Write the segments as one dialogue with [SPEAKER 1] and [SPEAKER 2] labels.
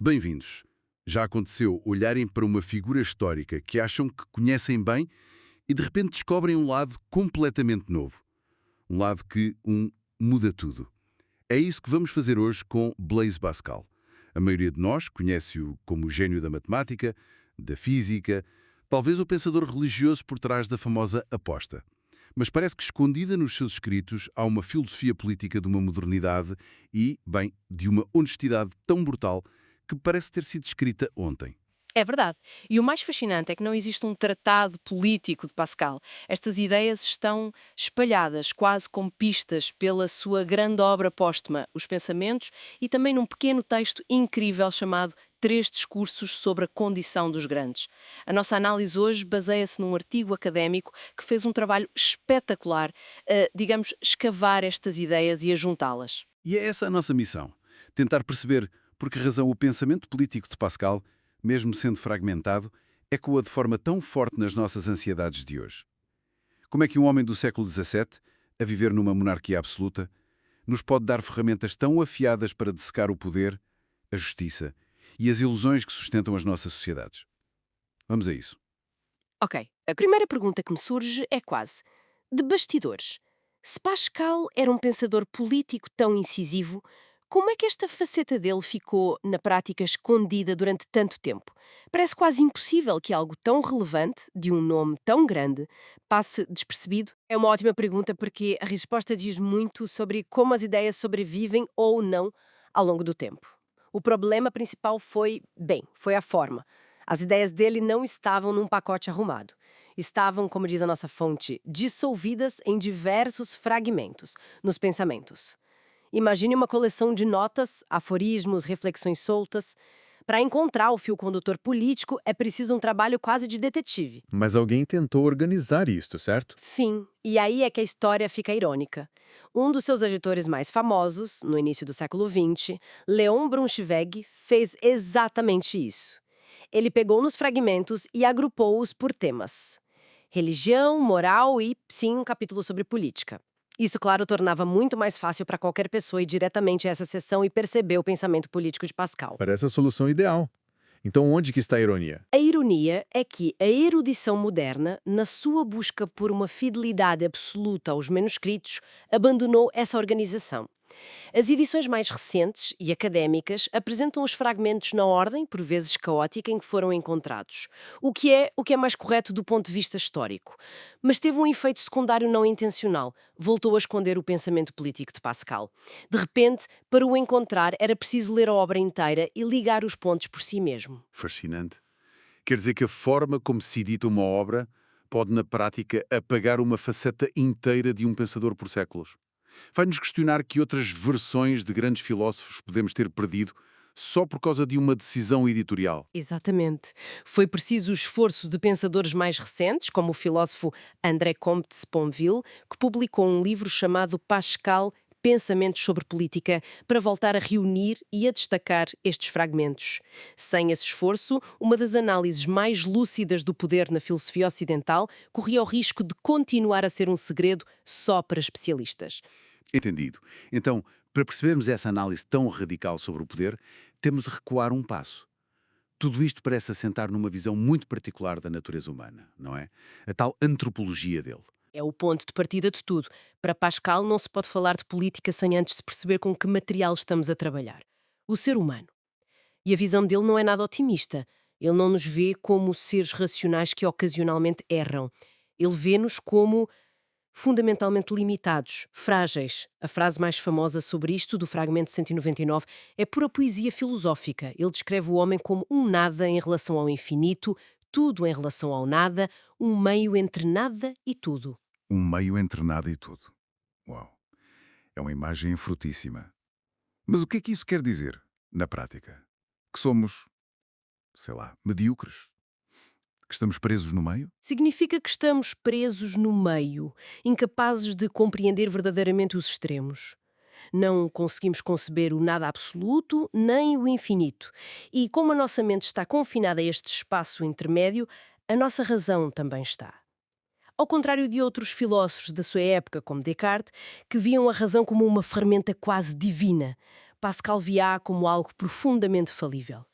[SPEAKER 1] Bem-vindos. Já aconteceu olharem para uma figura histórica que acham que conhecem bem e de repente descobrem um lado completamente novo. Um lado que muda tudo. É isso que vamos fazer hoje com Blaise Pascal. A maioria de nós conhece-o como o gênio da matemática, da física, talvez o pensador religioso por trás da famosa aposta. Mas parece que escondida nos seus escritos há uma filosofia política de uma modernidade e, bem, de uma honestidade tão brutal que parece ter sido escrita ontem.
[SPEAKER 2] É verdade. E o mais fascinante é que não existe um tratado político de Pascal. Estas ideias estão espalhadas, quase como pistas, pela sua grande obra póstuma, Os Pensamentos, e também num pequeno texto incrível chamado Três Discursos sobre a Condição dos Grandes. A nossa análise hoje baseia-se num artigo académico que fez um trabalho espetacular, digamos, escavar estas ideias e ajuntá-las.
[SPEAKER 1] E é essa a nossa missão. Tentar perceber por que razão o pensamento político de Pascal, mesmo sendo fragmentado, ecoa de forma tão forte nas nossas ansiedades de hoje. Como é que um homem do século XVII, a viver numa monarquia absoluta, nos pode dar ferramentas tão afiadas para dessecar o poder, a justiça e as ilusões que sustentam as nossas sociedades? Vamos a isso.
[SPEAKER 2] Ok, a primeira pergunta que me surge é quase de bastidores. Se Pascal era um pensador político tão incisivo, como é que esta faceta dele ficou, na prática, escondida durante tanto tempo? Parece quase impossível que algo tão relevante, de um nome tão grande, passe despercebido. É uma ótima pergunta porque a resposta diz muito sobre como as ideias sobrevivem ou não ao longo do tempo. O problema principal foi a forma. As ideias dele não estavam num pacote arrumado. Estavam, como diz a nossa fonte, dissolvidas em diversos fragmentos, nos pensamentos. Imagine uma coleção de notas, aforismos, reflexões soltas. Para encontrar o fio condutor político é preciso um trabalho quase de detetive.
[SPEAKER 3] Mas alguém tentou organizar isto, certo?
[SPEAKER 2] Fim. E aí é que a história fica irônica. Um dos seus editores mais famosos, no início do século XX, Leon Braunschweig, fez exatamente isso. Ele pegou nos fragmentos e agrupou-os por temas: religião, moral e, sim, um capítulo sobre política. Isso, claro, tornava muito mais fácil para qualquer pessoa ir diretamente a essa sessão e perceber o pensamento político de Pascal.
[SPEAKER 3] Parece a solução ideal. Então onde que está a ironia?
[SPEAKER 2] A ironia é que a erudição moderna, na sua busca por uma fidelidade absoluta aos manuscritos, abandonou essa organização. As edições mais recentes e académicas apresentam os fragmentos na ordem, por vezes caótica, em que foram encontrados, o que é mais correto do ponto de vista histórico. Mas teve um efeito secundário não intencional, voltou a esconder o pensamento político de Pascal. De repente, para o encontrar, era preciso ler a obra inteira e ligar os pontos por si mesmo.
[SPEAKER 1] Fascinante. Quer dizer que a forma como se edita uma obra pode, na prática, apagar uma faceta inteira de um pensador por séculos. Vai-nos questionar que outras versões de grandes filósofos podemos ter perdido só por causa de uma decisão editorial.
[SPEAKER 2] Exatamente. Foi preciso o esforço de pensadores mais recentes, como o filósofo André Comte de Sponville, que publicou um livro chamado Pascal, Pensamentos sobre Política, para voltar a reunir e a destacar estes fragmentos. Sem esse esforço, uma das análises mais lúcidas do poder na filosofia ocidental corria o risco de continuar a ser um segredo só para especialistas.
[SPEAKER 1] Entendido. Então, para percebermos essa análise tão radical sobre o poder, temos de recuar um passo. Tudo isto parece assentar numa visão muito particular da natureza humana, não é? A tal antropologia dele.
[SPEAKER 2] É o ponto de partida de tudo. Para Pascal, não se pode falar de política sem antes se perceber com que material estamos a trabalhar. O ser humano. E a visão dele não é nada otimista. Ele não nos vê como seres racionais que ocasionalmente erram. Ele vê-nos como fundamentalmente limitados, frágeis. A frase mais famosa sobre isto, do fragmento 199, é pura poesia filosófica. Ele descreve o homem como um nada em relação ao infinito, tudo em relação ao nada, um meio entre nada e tudo.
[SPEAKER 1] Um meio entre nada e tudo. Uau! É uma imagem frutíssima. Mas o que é que isso quer dizer, na prática? Que somos, sei lá, medíocres? Que estamos presos no meio?
[SPEAKER 2] Significa que estamos presos no meio, incapazes de compreender verdadeiramente os extremos. Não conseguimos conceber o nada absoluto nem o infinito. E como a nossa mente está confinada a este espaço intermédio, a nossa razão também está. Ao contrário de outros filósofos da sua época, como Descartes, que viam a razão como uma ferramenta quase divina, Pascal via-a como algo profundamente falível.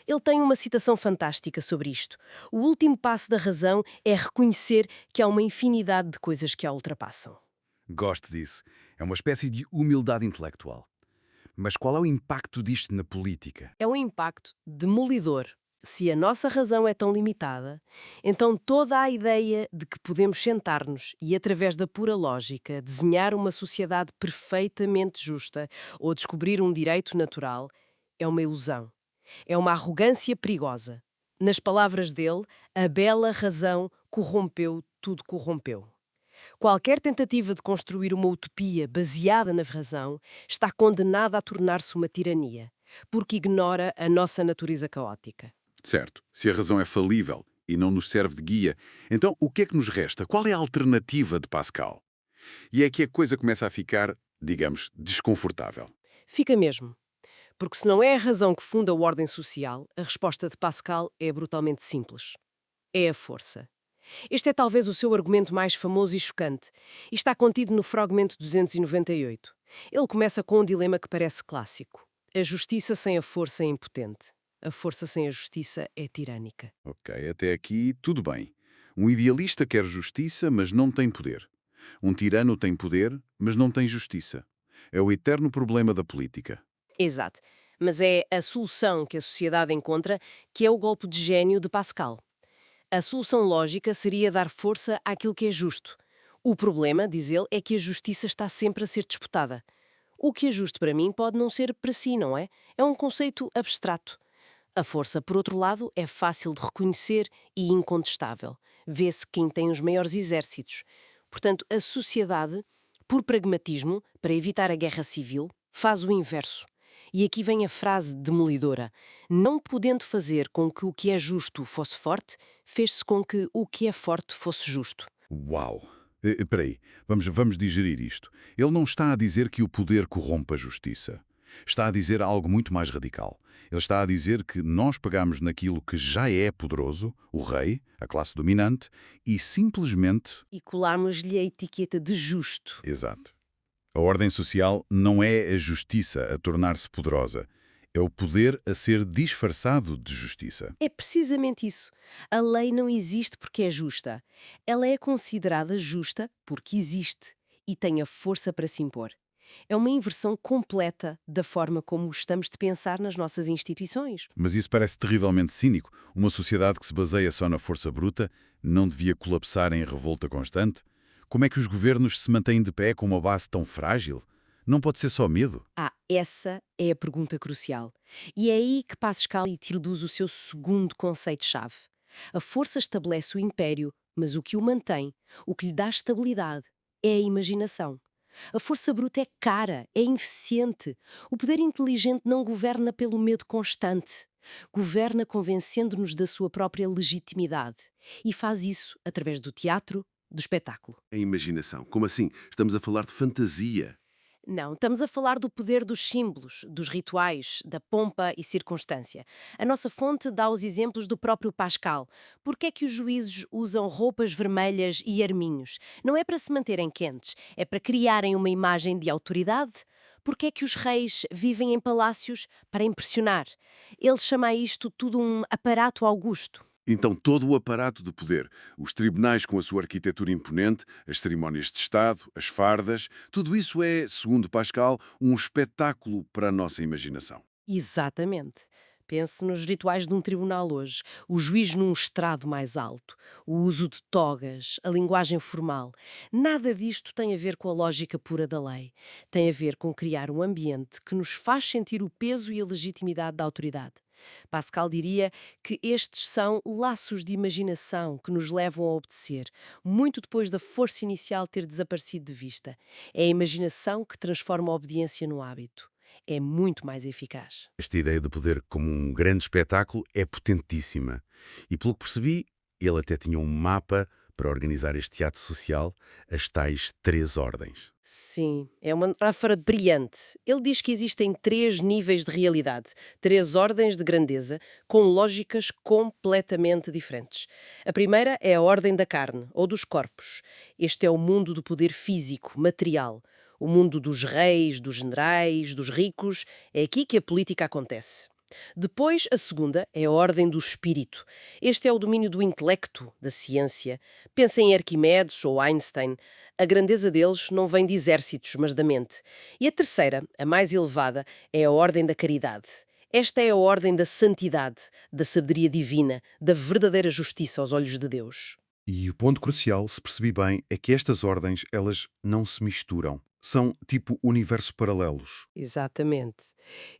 [SPEAKER 2] Ele tem uma citação fantástica sobre isto. O último passo da razão é reconhecer que há uma infinidade de coisas que a ultrapassam.
[SPEAKER 1] Gosto disso. É uma espécie de humildade intelectual. Mas qual é o impacto disto na política?
[SPEAKER 2] É um impacto demolidor. Se a nossa razão é tão limitada, então toda a ideia de que podemos sentar-nos e, através da pura lógica, desenhar uma sociedade perfeitamente justa ou descobrir um direito natural é uma ilusão. É uma arrogância perigosa. Nas palavras dele, a bela razão corrompeu, tudo corrompeu. Qualquer tentativa de construir uma utopia baseada na razão está condenada a tornar-se uma tirania, porque ignora a nossa natureza caótica.
[SPEAKER 1] Certo, se a razão é falível e não nos serve de guia, então o que é que nos resta? Qual é a alternativa de Pascal? E é que a coisa começa a ficar, digamos, desconfortável.
[SPEAKER 2] Fica mesmo. Porque se não é a razão que funda a ordem social, a resposta de Pascal é brutalmente simples. É a força. Este é talvez o seu argumento mais famoso e chocante, e está contido no fragmento 298. Ele começa com um dilema que parece clássico. A justiça sem a força é impotente. A força sem a justiça é tirânica.
[SPEAKER 1] Ok, até aqui tudo bem. Um idealista quer justiça, mas não tem poder. Um tirano tem poder, mas não tem justiça. É o eterno problema da política.
[SPEAKER 2] Exato. Mas é a solução que a sociedade encontra que é o golpe de gênio de Pascal. A solução lógica seria dar força àquilo que é justo. O problema, diz ele, é que a justiça está sempre a ser disputada. O que é justo para mim pode não ser para si, não é? É um conceito abstrato. A força, por outro lado, é fácil de reconhecer e incontestável. Vê-se quem tem os maiores exércitos. Portanto, a sociedade, por pragmatismo, para evitar a guerra civil, faz o inverso. E aqui vem a frase demolidora. Não podendo fazer com que o que é justo fosse forte, fez-se com que o que é forte fosse justo.
[SPEAKER 1] Uau! Espera aí, vamos digerir isto. Ele não está a dizer que o poder corrompe a justiça. Está a dizer algo muito mais radical. Ele está a dizer que nós pegamos naquilo que já é poderoso, o rei, a classe dominante, e simplesmente...
[SPEAKER 2] E colarmos-lhe a etiqueta de justo.
[SPEAKER 1] Exato. A ordem social não é a justiça a tornar-se poderosa. É o poder a ser disfarçado de justiça.
[SPEAKER 2] É precisamente isso. A lei não existe porque é justa. Ela é considerada justa porque existe e tem a força para se impor. É uma inversão completa da forma como estamos de pensar nas nossas instituições.
[SPEAKER 1] Mas isso parece terrivelmente cínico. Uma sociedade que se baseia só na força bruta não devia colapsar em revolta constante? Como é que os governos se mantêm de pé com uma base tão frágil? Não pode ser só medo?
[SPEAKER 2] Essa é a pergunta crucial. E é aí que Pascal introduz o seu segundo conceito-chave. A força estabelece o império, mas o que o mantém, o que lhe dá estabilidade, é a imaginação. A força bruta é cara, é ineficiente. O poder inteligente não governa pelo medo constante. Governa convencendo-nos da sua própria legitimidade. E faz isso através do teatro, do espetáculo.
[SPEAKER 4] A imaginação. Como assim? Estamos a falar de fantasia.
[SPEAKER 2] Não, estamos a falar do poder dos símbolos, dos rituais, da pompa e circunstância. A nossa fonte dá os exemplos do próprio Pascal. Por que é que os juízes usam roupas vermelhas e arminhos? Não é para se manterem quentes, é para criarem uma imagem de autoridade? Por que é que os reis vivem em palácios? Para impressionar. Ele chama a isto tudo um aparato augusto.
[SPEAKER 4] Então todo o aparato de poder, os tribunais com a sua arquitetura imponente, as cerimónias de Estado, as fardas, tudo isso é, segundo Pascal, um espetáculo para a nossa imaginação.
[SPEAKER 2] Exatamente. Pense nos rituais de um tribunal hoje. O juiz num estrado mais alto, o uso de togas, a linguagem formal. Nada disto tem a ver com a lógica pura da lei. Tem a ver com criar um ambiente que nos faz sentir o peso e a legitimidade da autoridade. Pascal diria que estes são laços de imaginação que nos levam a obedecer, muito depois da força inicial ter desaparecido de vista. É a imaginação que transforma a obediência no hábito. É muito mais eficaz.
[SPEAKER 5] Esta ideia de poder como um grande espetáculo é potentíssima. E pelo que percebi, ele até tinha um mapa para organizar este teatro social, as tais 3 ordens.
[SPEAKER 2] Sim, é uma metáfora brilhante. Ele diz que existem 3 níveis de realidade, 3 ordens de grandeza, com lógicas completamente diferentes. A primeira é a ordem da carne, ou dos corpos. Este é o mundo do poder físico, material. O mundo dos reis, dos generais, dos ricos. É aqui que a política acontece. Depois, a segunda é a ordem do espírito. Este é o domínio do intelecto, da ciência. Pensa em Arquimedes ou Einstein. A grandeza deles não vem de exércitos, mas da mente. E a terceira, a mais elevada, é a ordem da caridade. Esta é a ordem da santidade, da sabedoria divina, da verdadeira justiça aos olhos de Deus.
[SPEAKER 6] E o ponto crucial, se percebi bem, é que estas ordens, elas não se misturam. São tipo universos paralelos.
[SPEAKER 2] Exatamente.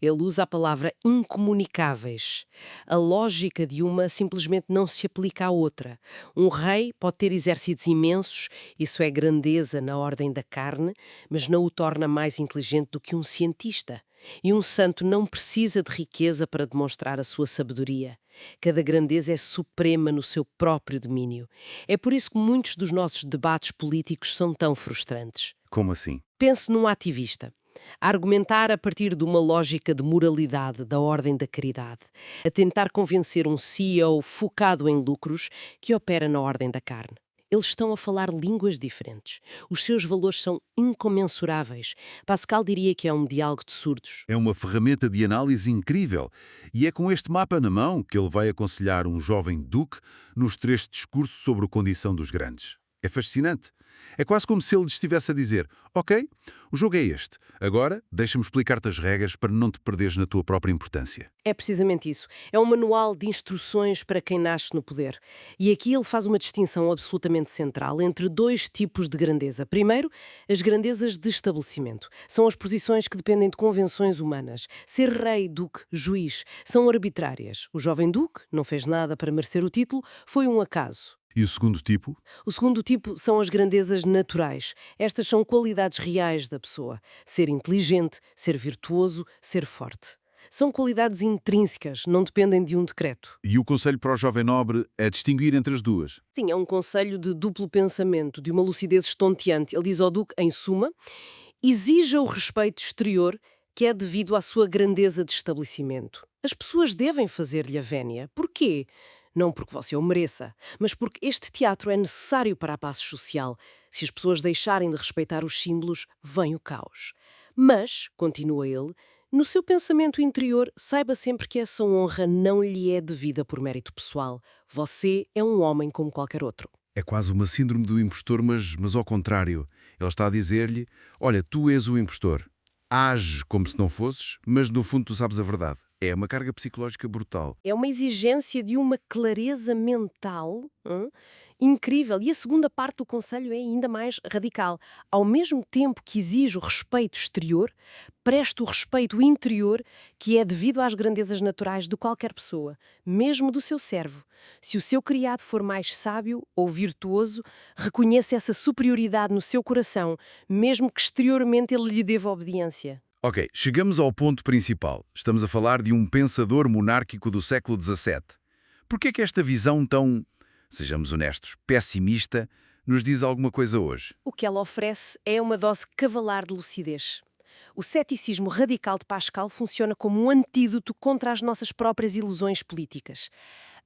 [SPEAKER 2] Ele usa a palavra incomunicáveis. A lógica de uma simplesmente não se aplica à outra. Um rei pode ter exércitos imensos, isso é grandeza na ordem da carne, mas não o torna mais inteligente do que um cientista. E um santo não precisa de riqueza para demonstrar a sua sabedoria. Cada grandeza é suprema no seu próprio domínio. É por isso que muitos dos nossos debates políticos são tão frustrantes.
[SPEAKER 6] Como assim?
[SPEAKER 2] Pense num ativista, a argumentar a partir de uma lógica de moralidade, da ordem da caridade, a tentar convencer um CEO focado em lucros que opera na ordem da carne. Eles estão a falar línguas diferentes. Os seus valores são incomensuráveis. Pascal diria que é um diálogo de surdos.
[SPEAKER 6] É uma ferramenta de análise incrível. E é com este mapa na mão que ele vai aconselhar um jovem duque nos 3 discursos sobre a condição dos grandes. É fascinante. É quase como se ele estivesse a dizer: ok, o jogo é este. Agora, deixa-me explicar-te as regras para não te perderes na tua própria importância.
[SPEAKER 2] É precisamente isso. É um manual de instruções para quem nasce no poder. E aqui ele faz uma distinção absolutamente central entre 2 tipos de grandeza. Primeiro, as grandezas de estabelecimento. São as posições que dependem de convenções humanas. Ser rei, duque, juiz, são arbitrárias. O jovem duque não fez nada para merecer o título, foi um acaso.
[SPEAKER 6] E o segundo tipo?
[SPEAKER 2] O segundo tipo são as grandezas naturais. Estas são qualidades reais da pessoa. Ser inteligente, ser virtuoso, ser forte. São qualidades intrínsecas, não dependem de um decreto.
[SPEAKER 6] E o conselho para o jovem nobre é distinguir entre as duas.
[SPEAKER 2] Sim, é um conselho de duplo pensamento, de uma lucidez estonteante. Ele diz ao Duque, em suma, exija o respeito exterior que é devido à sua grandeza de estabelecimento. As pessoas devem fazer-lhe a vénia. Porquê? Não porque você o mereça, mas porque este teatro é necessário para a paz social. Se as pessoas deixarem de respeitar os símbolos, vem o caos. Mas, continua ele, no seu pensamento interior, saiba sempre que essa honra não lhe é devida por mérito pessoal. Você é um homem como qualquer outro.
[SPEAKER 6] É quase uma síndrome do impostor, mas ao contrário. Ele está a dizer-lhe: olha, tu és o impostor. Age como se não fosses, mas no fundo tu sabes a verdade. É uma carga psicológica brutal.
[SPEAKER 2] É uma exigência de uma clareza mental incrível. E a segunda parte do conselho é ainda mais radical. Ao mesmo tempo que exige o respeito exterior, preste o respeito interior que é devido às grandezas naturais de qualquer pessoa, mesmo do seu servo. Se o seu criado for mais sábio ou virtuoso, reconheça essa superioridade no seu coração, mesmo que exteriormente ele lhe deva obediência.
[SPEAKER 6] Ok, chegamos ao ponto principal. Estamos a falar de um pensador monárquico do século XVII. Por que é que esta visão tão, sejamos honestos, pessimista, nos diz alguma coisa hoje?
[SPEAKER 2] O que ela oferece é uma dose cavalar de lucidez. O ceticismo radical de Pascal funciona como um antídoto contra as nossas próprias ilusões políticas.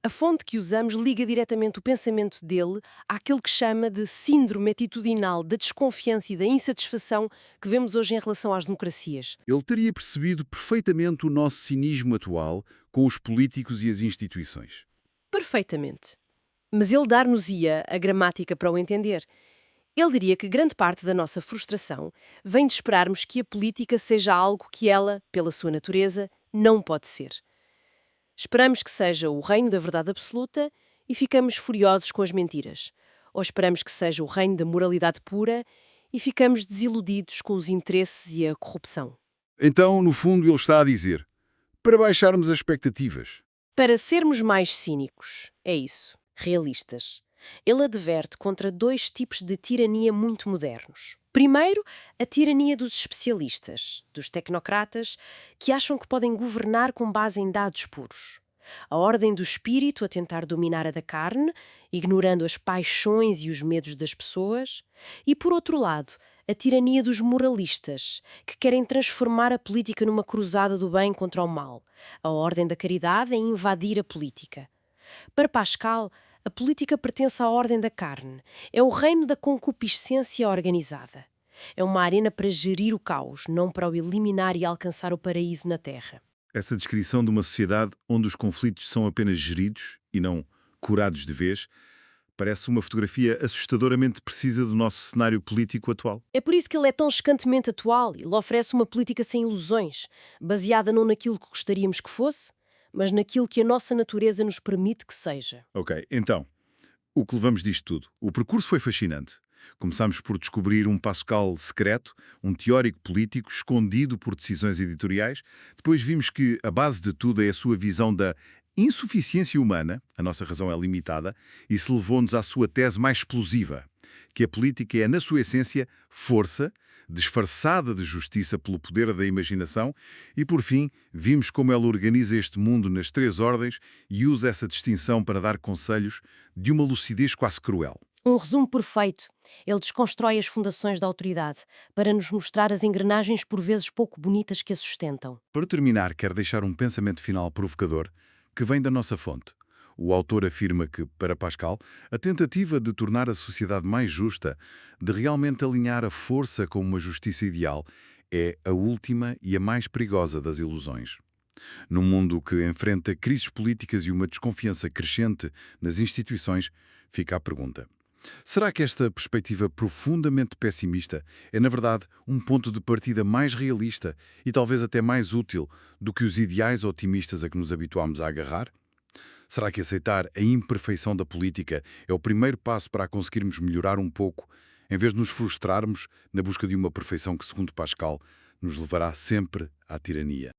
[SPEAKER 2] A fonte que usamos liga diretamente o pensamento dele àquilo que chama de síndrome atitudinal da desconfiança e da insatisfação que vemos hoje em relação às democracias.
[SPEAKER 6] Ele teria percebido perfeitamente o nosso cinismo atual com os políticos e as instituições.
[SPEAKER 2] Perfeitamente. Mas ele dar-nos-ia a gramática para o entender. Ele diria que grande parte da nossa frustração vem de esperarmos que a política seja algo que ela, pela sua natureza, não pode ser. Esperamos que seja o reino da verdade absoluta e ficamos furiosos com as mentiras. Ou esperamos que seja o reino da moralidade pura e ficamos desiludidos com os interesses e a corrupção.
[SPEAKER 6] Então, no fundo, ele está a dizer, para baixarmos as expectativas.
[SPEAKER 2] Para sermos mais cínicos, é isso, realistas. Ele adverte contra 2 tipos de tirania muito modernos. Primeiro, a tirania dos especialistas, dos tecnocratas, que acham que podem governar com base em dados puros. A ordem do espírito a tentar dominar a da carne, ignorando as paixões e os medos das pessoas. E, por outro lado, a tirania dos moralistas, que querem transformar a política numa cruzada do bem contra o mal. A ordem da caridade é invadir a política. Para Pascal, a política pertence à ordem da carne. É o reino da concupiscência organizada. É uma arena para gerir o caos, não para o eliminar e alcançar o paraíso na terra.
[SPEAKER 6] Essa descrição de uma sociedade onde os conflitos são apenas geridos e não curados de vez, parece uma fotografia assustadoramente precisa do nosso cenário político atual.
[SPEAKER 2] É por isso que ele é tão chocantemente atual. Ele oferece uma política sem ilusões, baseada não naquilo que gostaríamos que fosse, mas naquilo que a nossa natureza nos permite que seja.
[SPEAKER 6] Ok, então, o que levamos disto tudo? O percurso foi fascinante. Começámos por descobrir um Pascal secreto, um teórico político escondido por decisões editoriais. Depois vimos que a base de tudo é a sua visão da insuficiência humana, a nossa razão é limitada, e isso levou-nos à sua tese mais explosiva, que a política é, na sua essência, força, disfarçada de justiça pelo poder da imaginação, e, por fim, vimos como ela organiza este mundo nas três ordens e usa essa distinção para dar conselhos de uma lucidez quase cruel.
[SPEAKER 2] Um resumo perfeito. Ele desconstrói as fundações da autoridade para nos mostrar as engrenagens por vezes pouco bonitas que a sustentam.
[SPEAKER 6] Para terminar, quero deixar um pensamento final provocador que vem da nossa fonte. O autor afirma que, para Pascal, a tentativa de tornar a sociedade mais justa, de realmente alinhar a força com uma justiça ideal, é a última e a mais perigosa das ilusões. Num mundo que enfrenta crises políticas e uma desconfiança crescente nas instituições, fica a pergunta: será que esta perspectiva profundamente pessimista é, na verdade, um ponto de partida mais realista e talvez até mais útil do que os ideais otimistas a que nos habituámos a agarrar? Será que aceitar a imperfeição da política é o primeiro passo para a conseguirmos melhorar um pouco, em vez de nos frustrarmos na busca de uma perfeição que, segundo Pascal, nos levará sempre à tirania?